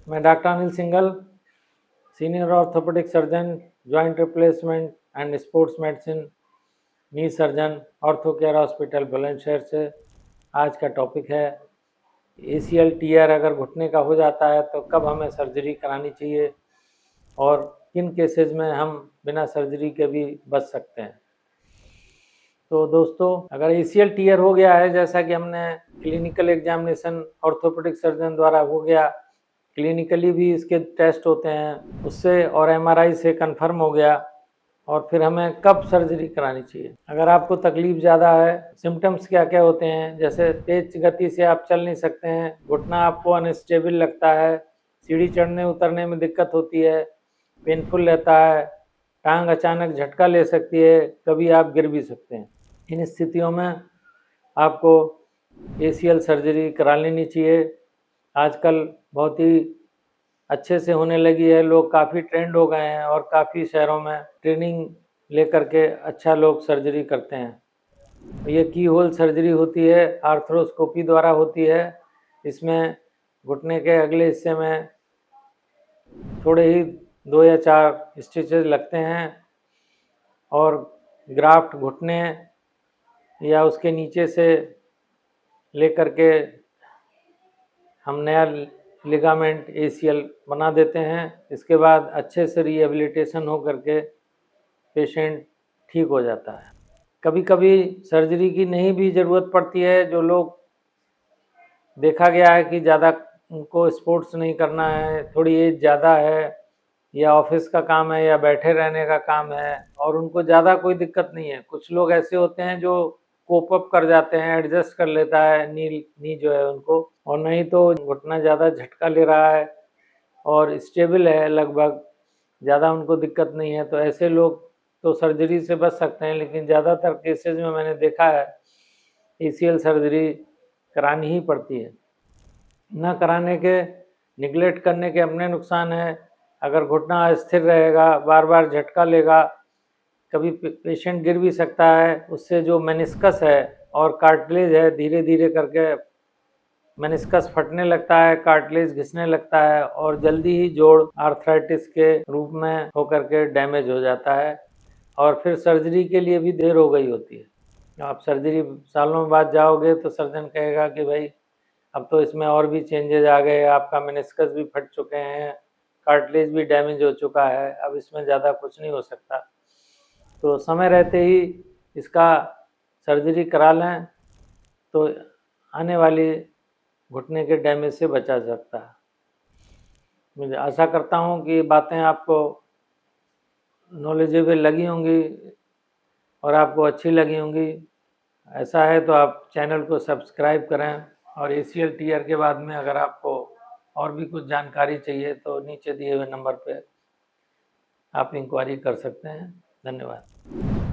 मैं doctor Anil Singhal, senior orthopaedic surgeon, joint replacement and sports medicine, knee surgeon, ortho care hospital Bulandshahr से। आज का topic है ACL टीयर अगर घुटने का हो जाता है तो कब हमें सर्जरी करानी चाहिए और किन केसेस में हम बिना सर्जरी के भी बच सकते हैं। तो दोस्तों, अगर ACL टीयर हो गया है, जैसा कि हमने क्लिनिकल एग्जामिनेशन ऑर्थोपेडिक सर्जन द्वारा हो गया, क्लिनिकली भी इसके टेस्ट होते हैं उससे, और MRI से कंफर्म हो गया, और फिर हमें कब सर्जरी करानी चाहिए। अगर आपको तकलीफ ज़्यादा है, सिम्टम्स क्या क्या होते हैं, जैसे तेज गति से आप चल नहीं सकते हैं, घुटना आपको अनस्टेबल लगता है, सीढ़ी चढ़ने उतरने में दिक्कत होती है, पेनफुल रहता है, टांग अचानक झटका ले सकती है, कभी आप गिर भी सकते हैं। इन स्थितियों में आपको ACL सर्जरी करा लेनी चाहिए। आजकल बहुत ही अच्छे से होने लगी है, लोग काफ़ी ट्रेंड हो गए हैं और काफ़ी शहरों में ट्रेनिंग लेकर के अच्छा लोग सर्जरी करते हैं। ये की होल सर्जरी होती है, आर्थ्रोस्कोपी द्वारा होती है। इसमें घुटने के अगले हिस्से में थोड़े ही 2 या 4 स्टिचेस लगते हैं और ग्राफ्ट घुटने या उसके नीचे से लेकर के हम नया लिगामेंट ACL बना देते हैं। इसके बाद अच्छे से रिहेबिलिटेशन हो करके पेशेंट ठीक हो जाता है। कभी कभी सर्जरी की नहीं भी ज़रूरत पड़ती है। जो लोग देखा गया है कि ज़्यादा उनको स्पोर्ट्स नहीं करना है, थोड़ी एज ज़्यादा है, या ऑफिस का काम है या बैठे रहने का काम है और उनको ज़्यादा कोई दिक्कत नहीं है। कुछ लोग ऐसे होते हैं जो कोप अप कर जाते हैं, एडजस्ट कर लेता है नी जो है उनको, और नहीं तो घुटना ज़्यादा झटका ले रहा है और स्टेबल है लगभग, ज़्यादा उनको दिक्कत नहीं है, तो ऐसे लोग तो सर्जरी से बच सकते हैं। लेकिन ज़्यादातर केसेज में मैंने देखा है ACL सर्जरी करानी ही पड़ती है। न कराने के, निगलेक्ट करने के अपने नुकसान हैं। अगर घुटना अस्थिर रहेगा, बार बार झटका लेगा, कभी पेशेंट गिर भी सकता है। उससे जो मेनिस्कस है और कार्टिलेज है, धीरे धीरे करके मेनिस्कस फटने लगता है, कार्टिलेज घिसने लगता है और जल्दी ही जोड़ आर्थराइटिस के रूप में होकर के डैमेज हो जाता है और फिर सर्जरी के लिए भी देर हो गई होती है। आप सर्जरी सालों बाद जाओगे तो सर्जन कहेगा कि भाई अब तो इसमें और भी चेंजेज आ गए, आपका मेनिस्कस भी फट चुके हैं, कार्टिलेज भी डैमेज हो चुका है, अब इसमें ज़्यादा कुछ नहीं हो सकता। तो समय रहते ही इसका सर्जरी करा लें तो आने वाली घुटने के डैमेज से बचा जा सकता है। मुझे आशा करता हूँ कि बातें आपको नॉलेजेबल लगी होंगी और आपको अच्छी लगी होंगी। ऐसा है तो आप चैनल को सब्सक्राइब करें, और ACL टीयर के बाद में अगर आपको और भी कुछ जानकारी चाहिए तो नीचे दिए हुए नंबर पे आप इंक्वायरी कर सकते हैं। धन्यवाद।